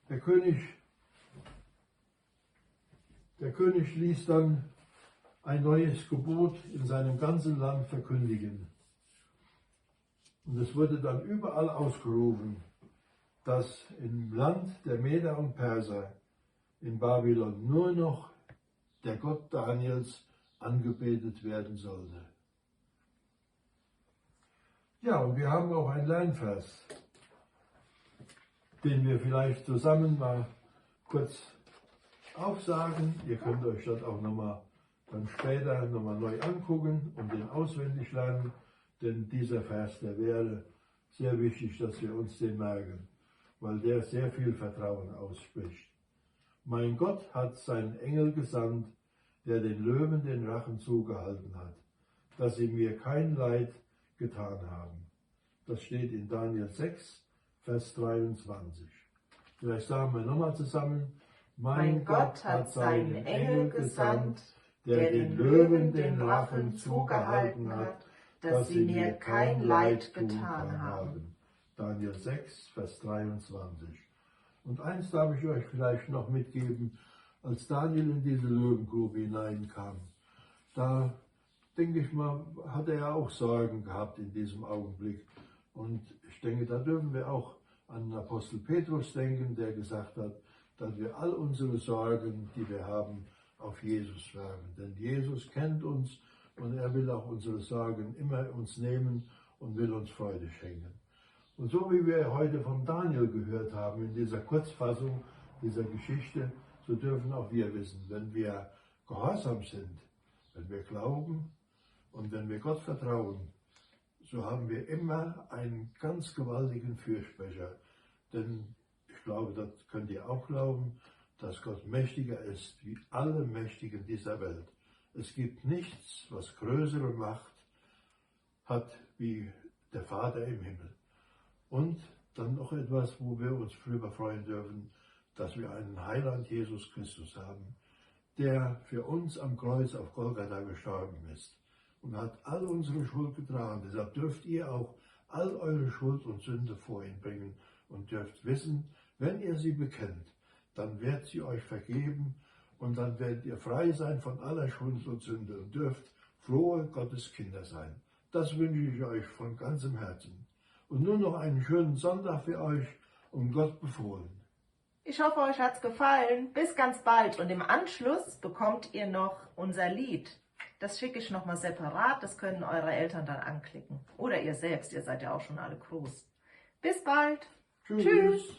Der König ließ dann ein neues Gebot in seinem ganzen Land verkündigen. Und es wurde dann überall ausgerufen, dass im Land der Meder und Perser in Babylon nur noch der Gott Daniels angebetet werden sollte. Ja, und wir haben auch einen Lernvers, den wir vielleicht zusammen mal kurz aufsagen. Ihr könnt euch das auch dann später nochmal neu angucken und den auswendig lernen, denn dieser Vers, der wäre sehr wichtig, dass wir uns den merken, weil der sehr viel Vertrauen ausspricht. Mein Gott hat seinen Engel gesandt, der den Löwen den Rachen zugehalten hat, dass sie mir kein Leid getan haben. Das steht in Daniel 6, Vers 23. Vielleicht sagen wir nochmal zusammen. Mein Gott hat seinen Engel gesandt, der den Löwen den Rachen zugehalten hat, dass sie mir kein Leid getan haben. Daniel 6, Vers 23. Und eins darf ich euch vielleicht noch mitgeben, als Daniel in diese Löwengrube hineinkam, da denke ich mal, hat er ja auch Sorgen gehabt in diesem Augenblick. Und ich denke, da dürfen wir auch an den Apostel Petrus denken, der gesagt hat, dass wir all unsere Sorgen, die wir haben, auf Jesus werfen. Denn Jesus kennt uns und er will auch unsere Sorgen immer uns nehmen und will uns Freude schenken. Und so wie wir heute von Daniel gehört haben, in dieser Kurzfassung dieser Geschichte, so dürfen auch wir wissen, wenn wir gehorsam sind, wenn wir glauben und wenn wir Gott vertrauen, so haben wir immer einen ganz gewaltigen Fürsprecher. Denn ich glaube, das könnt ihr auch glauben, dass Gott mächtiger ist wie alle Mächtigen dieser Welt. Es gibt nichts, was größere Macht hat wie der Vater im Himmel. Und dann noch etwas, wo wir uns darüber freuen dürfen, dass wir einen Heiland Jesus Christus haben, der für uns am Kreuz auf Golgatha gestorben ist und hat all unsere Schuld getragen. Deshalb dürft ihr auch all eure Schuld und Sünde vor ihn bringen und dürft wissen, wenn ihr sie bekennt, dann wird sie euch vergeben und dann werdet ihr frei sein von aller Schuld und Sünde und dürft frohe Gottes Kinder sein. Das wünsche ich euch von ganzem Herzen. Und nun noch einen schönen Sonntag für euch und Gott befohlen. Ich hoffe, euch hat's gefallen. Bis ganz bald. Und im Anschluss bekommt ihr noch unser Lied. Das schicke ich nochmal separat. Das können eure Eltern dann anklicken. Oder ihr selbst. Ihr seid ja auch schon alle groß. Bis bald. Tschüss.